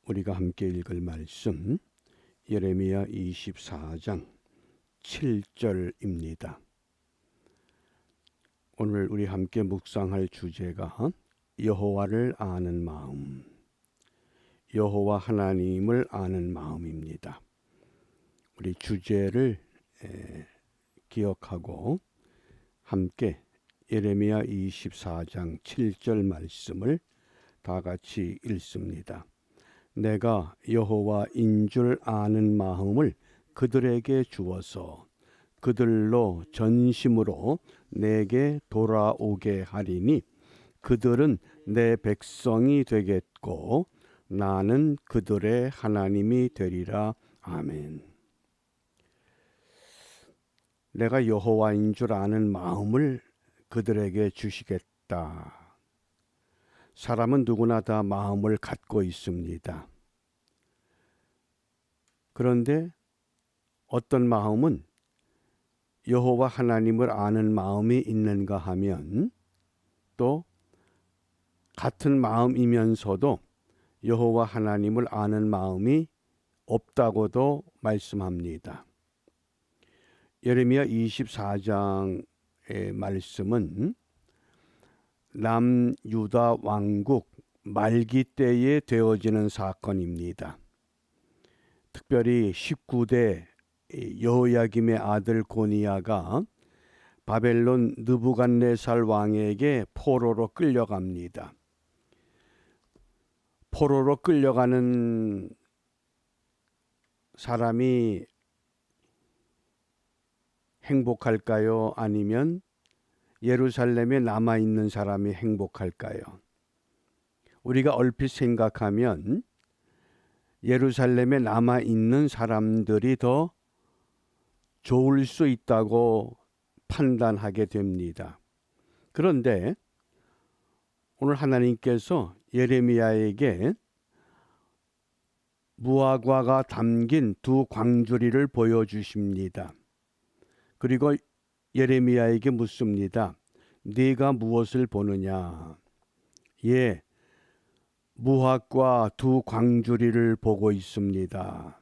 우리가 함께 읽을 말씀 예레미야 24장 7절입니다. 오늘 우리 함께 묵상할 주제가 여호와를 아는 마음, 여호와 하나님을 아는 마음입니다. 우리 주제를 기억하고 함께 예레미야 24장 7절 말씀을 다 같이 읽습니다. 내가 여호와인 줄 아는 마음을 그들에게 주어서 그들로 전심으로 내게 돌아오게 하리니 그들은 내 백성이 되겠고 나는 그들의 하나님이 되리라. 아멘. 내가 여호와인 줄 아는 마음을 그들에게 주시겠다. 사람은 누구나 다 마음을 갖고 있습니다. 그런데 어떤 마음은 여호와 하나님을 아는 마음이 있는가 하면 또 같은 마음이면서도 여호와 하나님을 아는 마음이 없다고도 말씀합니다. 예레미야 24장의 말씀은 남유다 왕국 말기 때에 되어지는 사건입니다. 특별히 19대 여호야김의 아들 고니야가 바벨론 느부갓네살 왕에게 포로로 끌려갑니다. 포로로 끌려가는 사람이 행복할까요? 아니면 예루살렘에 남아있는 사람이 행복할까요? 우리가 얼핏 생각하면 예루살렘에 남아있는 사람들이 더 좋을 수 있다고 판단하게 됩니다. 그런데 오늘 하나님께서 예레미야에게 무화과가 담긴 두 광주리를 보여주십니다. 그리고 예레미야에게 묻습니다. 네가 무엇을 보느냐? 예, 무화과 두 광주리를 보고 있습니다.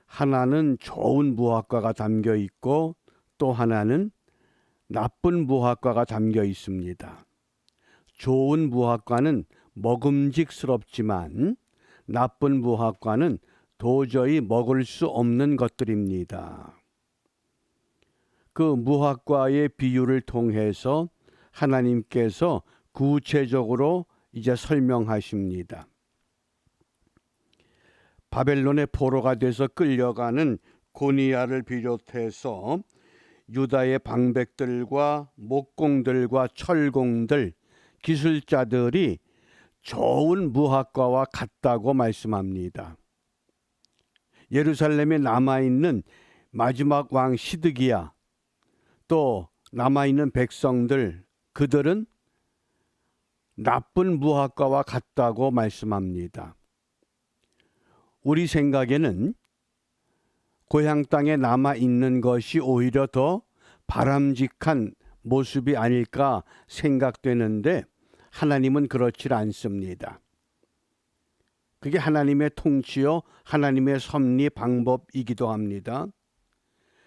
하나는 좋은 무화과가 담겨 있고 또 하나는 나쁜 무화과가 담겨 있습니다. 좋은 무화과는 먹음직스럽지만 나쁜 무화과는 도저히 먹을 수 없는 것들입니다. 그 무화과의 비유를 통해서 하나님께서 구체적으로 이제 설명하십니다. 바벨론의 포로가 돼서 끌려가는 고니야를 비롯해서 유다의 방백들과 목공들과 철공들, 기술자들이 좋은 무화과와 같다고 말씀합니다. 예루살렘에 남아있는 마지막 왕 시드기야, 또 남아있는 백성들, 그들은 나쁜 무화과와 같다고 말씀합니다. 우리 생각에는 고향 땅에 남아있는 것이 오히려 더 바람직한 모습이 아닐까 생각되는데 하나님은 그렇지 않습니다. 그게 하나님의 통치요, 하나님의 섭리 방법이기도 합니다.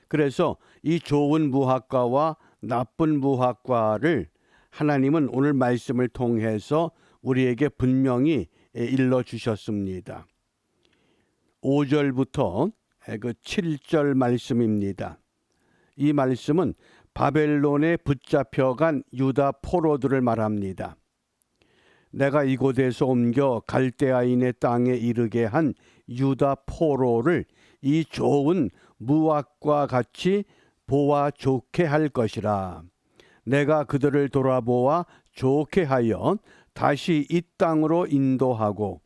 그래서 이 좋은 무화과와 나쁜 무화과를 하나님은 오늘 말씀을 통해서 우리에게 분명히 일러주셨습니다. 5절부터 그 7절 말씀입니다. 이 말씀은 바벨론에 붙잡혀간 유다 포로들을 말합니다. 내가 이곳에서 옮겨 갈대아인의 땅에 이르게 한 유다 포로를 이 좋은 무화과 같이 보아 좋게 할 것이라. 내가 그들을 돌아보아 좋게 하여 다시 이 땅으로 인도하고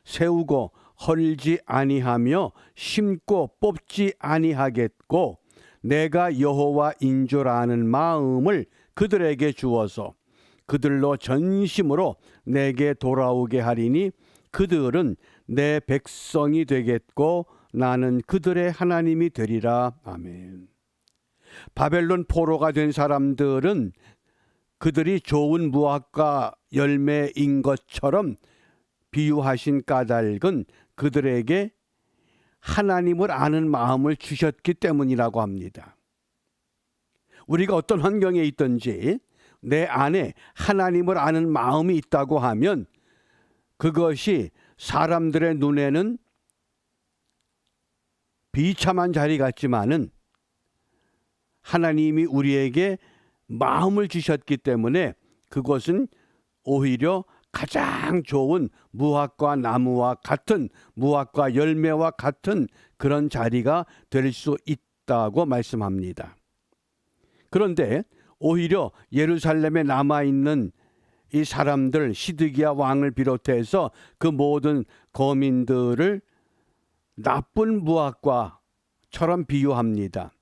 세우고 헐지 아니하며 심고 뽑지 아니하겠고 내가 여호와인 줄 아는 마음을 그들에게 주어서 그들로 전심으로 내게 돌아오게 하리니 그들은 내 백성이 되겠고 나는 그들의 하나님이 되리라. 아멘. 바벨론 포로가 된 사람들은 그들이 좋은 무화과 열매인 것처럼 비유하신 까닭은 그들에게 하나님을 아는 마음을 주셨기 때문이라고 합니다. 우리가 어떤 환경에 있든지 내 안에 하나님을 아는 마음이 있다고 하면 그것이 사람들의 눈에는 비참한 자리 같지만은 하나님이 우리에게 마음을 주셨기 때문에 그것은 오히려 가장 좋은 무화과 나무와 같은, 무화과 열매와 같은 그런 자리가 될 수 있다고 말씀합니다. 그런데 오히려 예루살렘에 남아있는 이 사람들, 시드기야 왕을 비롯해서 그 모든 거민들을 나쁜 무화과처럼 비유합니다.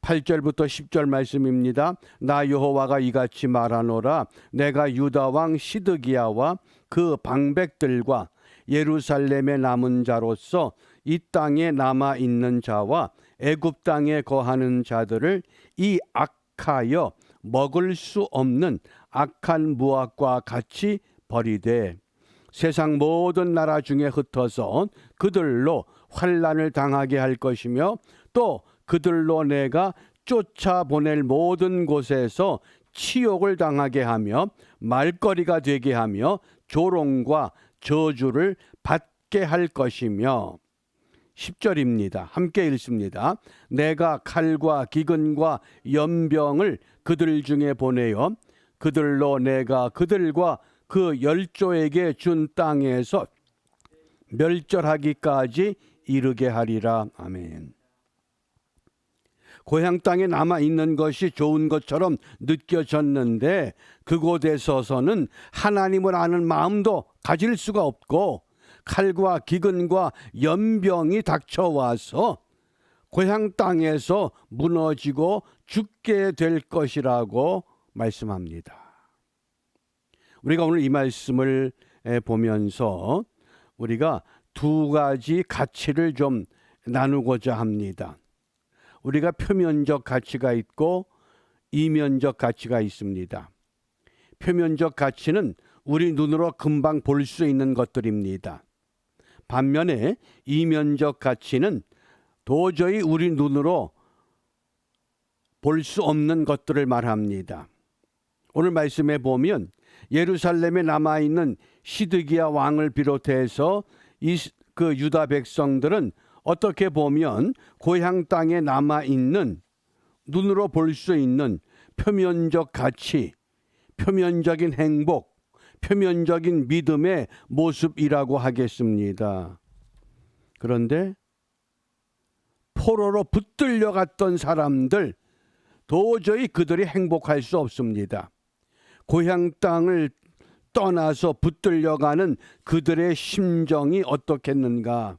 8절부터 10절 말씀입니다. 나 여호와가 이같이 말하노라. 내가 유다 왕 시드기야와 그 방백들과 예루살렘에 남은 자로서 이 땅에 남아 있는 자와 애굽 땅에 거하는 자들을 이 악하여 먹을 수 없는 악한 무화과 같이 버리되 세상 모든 나라 중에 흩어서 그들로 환난을 당하게 할 것이며 또 그들로 내가 쫓아보낼 모든 곳에서 치욕을 당하게 하며 말거리가 되게 하며 조롱과 저주를 받게 할 것이며 10절입니다. 함께 읽습니다. 내가 칼과 기근과 연병을 그들 중에 보내어 그들로 내가 그들과 그 열조에게 준 땅에서 멸절하기까지 이르게 하리라. 아멘. 고향 땅에 남아 있는 것이 좋은 것처럼 느껴졌는데 그곳에 서서는 하나님을 아는 마음도 가질 수가 없고 칼과 기근과 연병이 닥쳐와서 고향 땅에서 무너지고 죽게 될 것이라고 말씀합니다. 우리가 오늘 이 말씀을 보면서 우리가 두 가지 가치를 좀 나누고자 합니다. 우리가 표면적 가치가 있고 이면적 가치가 있습니다. 표면적 가치는 우리 눈으로 금방 볼 수 있는 것들입니다. 반면에 이면적 가치는 도저히 우리 눈으로 볼 수 없는 것들을 말합니다. 오늘 말씀에 보면 예루살렘에 남아있는 시드기야 왕을 비롯해서 그 유다 백성들은 어떻게 보면 고향 땅에 남아있는 눈으로 볼 수 있는 표면적 가치, 표면적인 행복, 표면적인 믿음의 모습이라고 하겠습니다. 그런데 포로로 붙들려 갔던 사람들, 도저히 그들이 행복할 수 없습니다. 고향 땅을 떠나서 붙들려가는 그들의 심정이 어떻겠는가.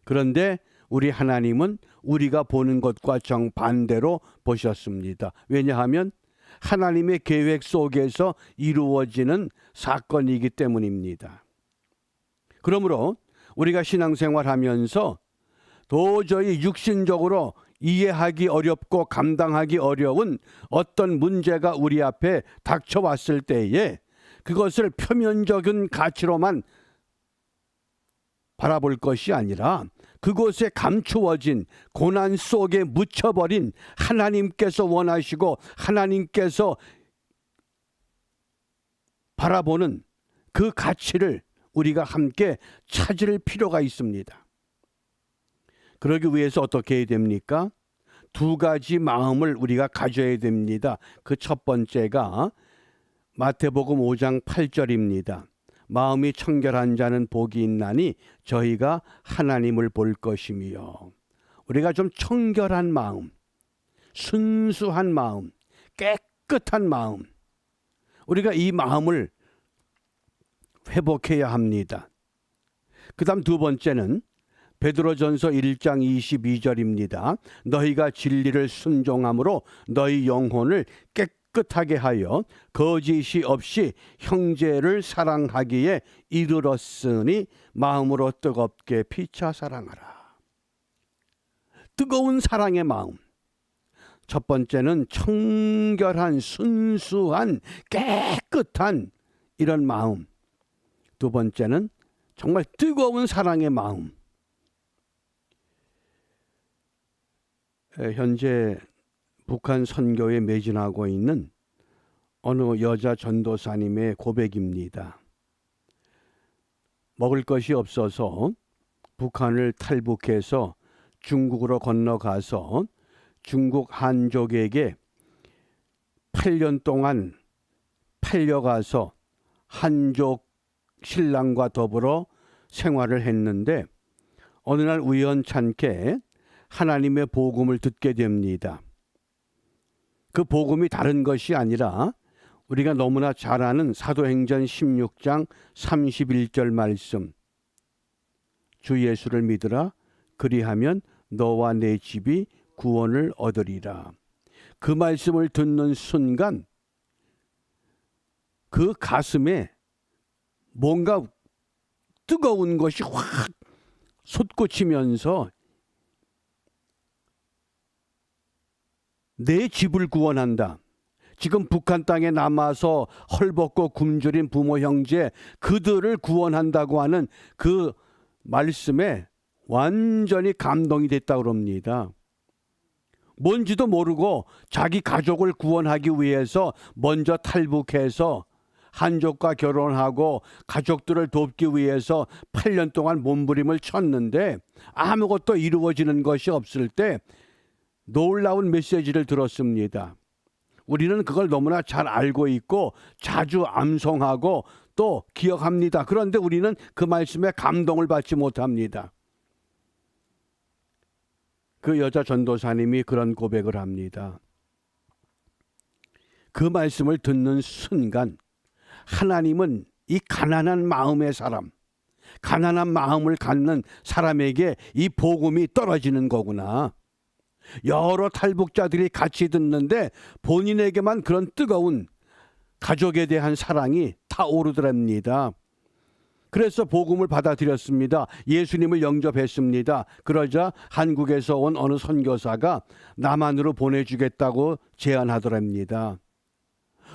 그런데 우리 하나님은 우리가 보는 것과 정반대로 보셨습니다. 왜냐하면 하나님의 계획 속에서 이루어지는 사건이기 때문입니다. 그러므로 우리가 신앙생활하면서 도저히 육신적으로 이해하기 어렵고 감당하기 어려운 어떤 문제가 우리 앞에 닥쳐왔을 때에 그것을 표면적인 가치로만 바라볼 것이 아니라 그곳에 감추어진 고난 속에 묻혀버린 하나님께서 원하시고 하나님께서 바라보는 그 가치를 우리가 함께 찾을 필요가 있습니다. 그러기 위해서 어떻게 해야 됩니까? 두 가지 마음을 우리가 가져야 됩니다. 그 첫 번째가 마태복음 5장 8절입니다. 마음이 청결한 자는 복이 있나니 저희가 하나님을 볼 것이며. 우리가 좀 청결한 마음, 순수한 마음, 깨끗한 마음, 우리가 이 마음을 회복해야 합니다. 그 다음 두 번째는 베드로전서 1장 22절입니다. 너희가 진리를 순종함으로 너희 영혼을 깨끗하게 하여 거짓이 없이 형제를 사랑하기에 이르렀으니 마음으로 뜨겁게 피차 사랑하라. 뜨거운 사랑의 마음. 첫 번째는 청결한 순수한 깨끗한 이런 마음. 두 번째는 정말 뜨거운 사랑의 마음. 현재 북한 선교에 매진하고 있는 어느 여자 전도사님의 고백입니다. 먹을 것이 없어서 북한을 탈북해서 중국으로 건너가서 중국 한족에게 8년 동안 팔려가서 한족 신랑과 더불어 생활을 했는데 어느 날 우연찮게 하나님의 복음을 듣게 됩니다. 그 복음이 다른 것이 아니라 우리가 너무나 잘 아는 사도행전 16장 31절 말씀. 주 예수를 믿으라. 그리하면 너와 내 집이 구원을 얻으리라. 그 말씀을 듣는 순간 그 가슴에 뭔가 뜨거운 것이 확 솟구치면서 내 집을 구원한다. 지금 북한 땅에 남아서 헐벗고 굶주린 부모 형제 그들을 구원한다고 하는 그 말씀에 완전히 감동이 됐다고 합니다. 뭔지도 모르고 자기 가족을 구원하기 위해서 먼저 탈북해서 한족과 결혼하고 가족들을 돕기 위해서 8년 동안 몸부림을 쳤는데 아무것도 이루어지는 것이 없을 때 놀라운 메시지를 들었습니다. 우리는 그걸 너무나 잘 알고 있고 자주 암송하고 또 기억합니다. 그런데 우리는 그 말씀에 감동을 받지 못합니다. 그 여자 전도사님이 그런 고백을 합니다. 그 말씀을 듣는 순간 하나님은 이 가난한 마음의 사람, 가난한 마음을 갖는 사람에게 이 복음이 떨어지는 거구나. 여러 탈북자들이 같이 듣는데 본인에게만 그런 뜨거운 가족에 대한 사랑이 타오르더랍니다. 그래서 복음을 받아들였습니다. 예수님을 영접했습니다. 그러자 한국에서 온 어느 선교사가 남한으로 보내주겠다고 제안하더랍니다.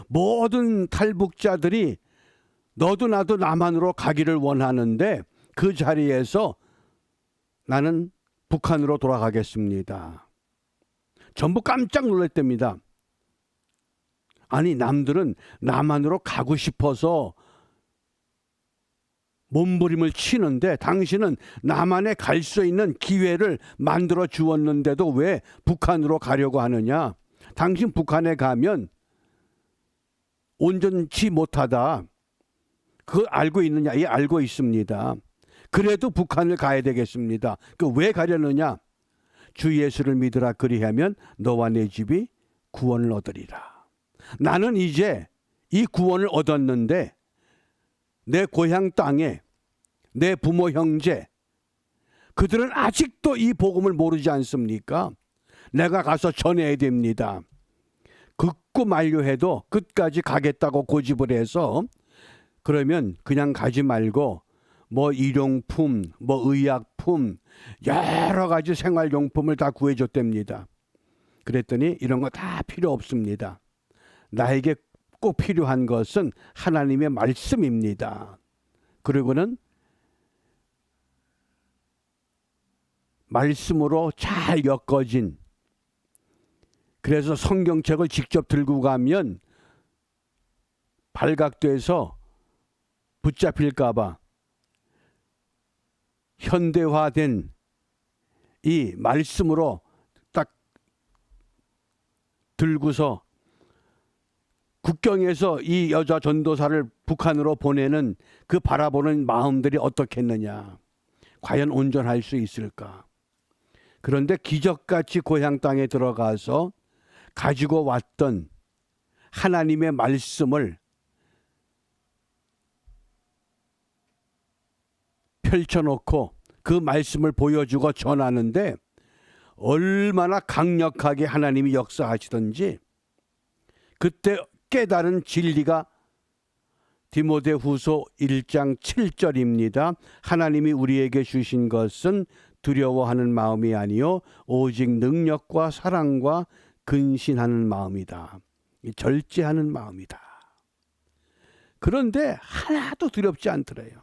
모든 탈북자들이 너도 나도 남한으로 가기를 원하는데 그 자리에서 나는 북한으로 돌아가겠습니다. 전부 깜짝 놀랐답니다. 아니, 남들은 남한으로 가고 싶어서 몸부림을 치는데 당신은 남한에 갈 수 있는 기회를 만들어 주었는데도 왜 북한으로 가려고 하느냐? 당신 북한에 가면 온전치 못하다. 그걸 알고 있느냐? 예, 알고 있습니다. 그래도 북한을 가야 되겠습니다. 그 왜 가려느냐? 주 예수를 믿으라. 그리하면 너와 내 집이 구원을 얻으리라. 나는 이제 이 구원을 얻었는데 내 고향 땅에 내 부모 형제 그들은 아직도 이 복음을 모르지 않습니까? 내가 가서 전해야 됩니다. 극구 만류해도 끝까지 가겠다고 고집을 해서 그러면 그냥 가지 말고 뭐 일용품, 뭐 의약품, 여러 가지 생활용품을 다 구해줬답니다. 그랬더니 이런 거 다 필요 없습니다. 나에게 꼭 필요한 것은 하나님의 말씀입니다. 그리고는 말씀으로 잘 엮어진, 그래서 성경책을 직접 들고 가면 발각돼서 붙잡힐까봐 현대화된 이 말씀으로 딱 들고서 국경에서 이 여자 전도사를 북한으로 보내는 그 바라보는 마음들이 어떻겠느냐. 과연 온전할 수 있을까. 그런데 기적같이 고향 땅에 들어가서 가지고 왔던 하나님의 말씀을 펼쳐놓고 그 말씀을 보여주고 전하는데 얼마나 강력하게 하나님이 역사하시던지 그때 깨달은 진리가 디모데후서 1장 7절입니다. 하나님이 우리에게 주신 것은 두려워하는 마음이 아니요 오직 능력과 사랑과 근신하는 마음이다. 절제하는 마음이다. 그런데 하나도 두렵지 않더래요.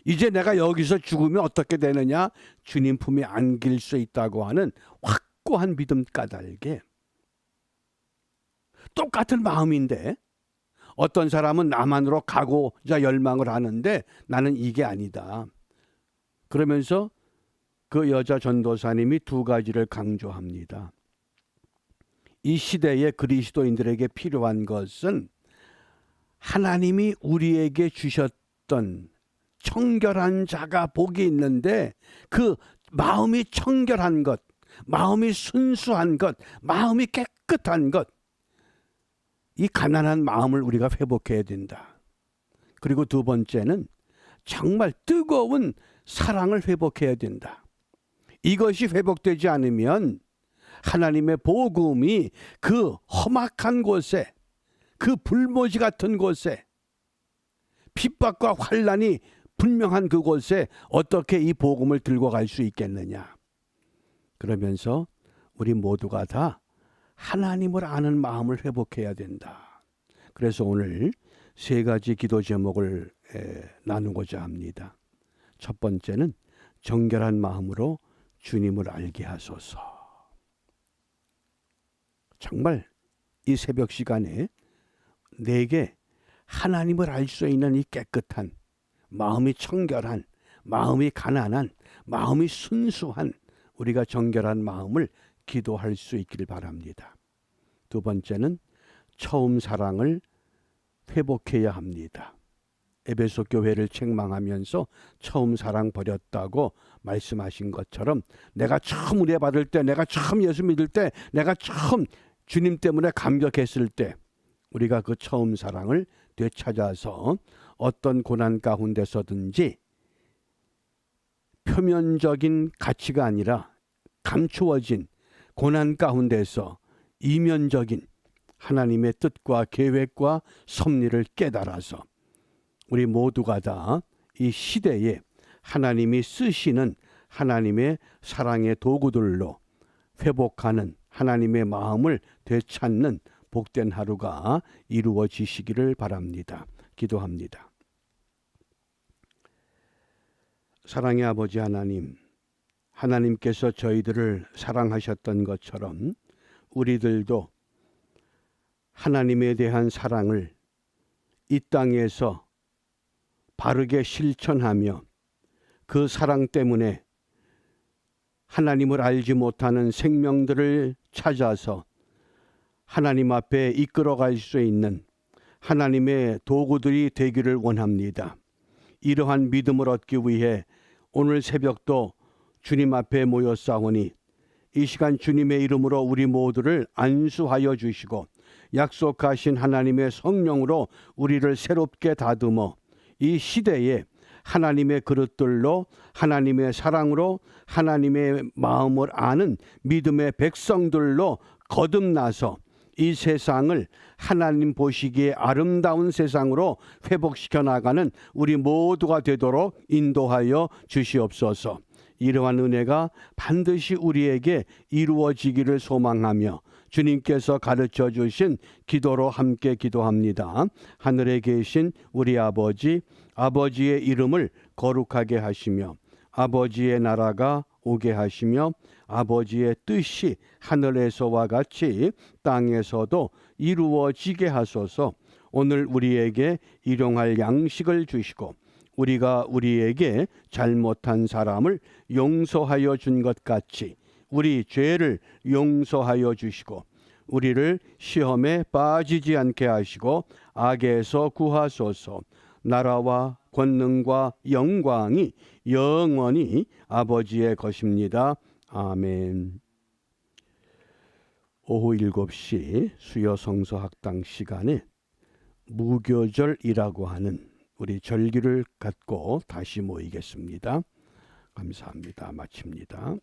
이제 내가 여기서 죽으면 어떻게 되느냐? 주님 품에 안길 수 있다고 하는 확고한 믿음 까닭에 똑같은 마음인데 어떤 사람은 남한으로 가고자 열망을 하는데 나는 이게 아니다. 그러면서 그 여자 전도사님이 두 가지를 강조합니다. 이 시대에 그리스도인들에게 필요한 것은 하나님이 우리에게 주셨던 청결한 자가 복이 있는데 그 마음이 청결한 것, 마음이 순수한 것, 마음이 깨끗한 것, 이 가난한 마음을 우리가 회복해야 된다. 그리고 두 번째는 정말 뜨거운 사랑을 회복해야 된다. 이것이 회복되지 않으면 하나님의 복음이 그 험악한 곳에, 그 불모지 같은 곳에, 핍박과 환난이 분명한 그곳에 어떻게 이 복음을 들고 갈 수 있겠느냐. 그러면서 우리 모두가 다 하나님을 아는 마음을 회복해야 된다. 그래서 오늘 세 가지 기도 제목을 나누고자 합니다. 첫 번째는 정결한 마음으로 주님을 알게 하소서. 정말 이 새벽 시간에 내게 하나님을 알 수 있는 이 깨끗한, 마음이 청결한, 마음이 가난한, 마음이 순수한 우리가 정결한 마음을 기도할 수 있기를 바랍니다. 두 번째는 처음 사랑을 회복해야 합니다. 에베소 교회를 책망하면서 처음 사랑 버렸다고 말씀하신 것처럼 내가 처음 은혜 받을 때, 내가 처음 예수 믿을 때, 내가 처음 주님 때문에 감격했을 때 우리가 그 처음 사랑을 되찾아서 어떤 고난 가운데서든지 표면적인 가치가 아니라 감추어진 고난 가운데서 이면적인 하나님의 뜻과 계획과 섭리를 깨달아서 우리 모두가 다 이 시대에 하나님이 쓰시는 하나님의 사랑의 도구들로 회복하는 하나님의 마음을 되찾는 복된 하루가 이루어지시기를 바랍니다. 기도합니다. 사랑의 아버지 하나님, 하나님께서 저희들을 사랑하셨던 것처럼 우리들도 하나님에 대한 사랑을 이 땅에서 바르게 실천하며 그 사랑 때문에 하나님을 알지 못하는 생명들을 찾아서 하나님 앞에 이끌어갈 수 있는 하나님의 도구들이 되기를 원합니다. 이러한 믿음을 얻기 위해 오늘 새벽도 주님 앞에 모였사오니 이 시간 주님의 이름으로 우리 모두를 안수하여 주시고 약속하신 하나님의 성령으로 우리를 새롭게 다듬어 이 시대에 하나님의 그릇들로 하나님의 사랑으로 하나님의 마음을 아는 믿음의 백성들로 거듭나서 이 세상을 하나님 보시기에 아름다운 세상으로 회복시켜 나가는 우리 모두가 되도록 인도하여 주시옵소서. 이러한 은혜가 반드시 우리에게 이루어지기를 소망하며 주님께서 가르쳐 주신 기도로 함께 기도합니다. 하늘에 계신 우리 아버지, 아버지의 이름을 거룩하게 하시며 아버지의 나라가 오게 하시며 아버지의 뜻이 하늘에서와 같이 땅에서도 이루어지게 하소서. 오늘 우리에게 일용할 양식을 주시고 우리가 우리에게 잘못한 사람을 용서하여 준 것 같이 우리 죄를 용서하여 주시고 우리를 시험에 빠지지 않게 하시고 악에서 구하소서. 나라와 권능과 영광이 영원히 아버지의 것입니다. 아멘. 오후 7시 수요 성서 학당 시간에 무교절이라고 하는 우리 절기를 갖고 다시 모이겠습니다. 감사합니다. 마칩니다.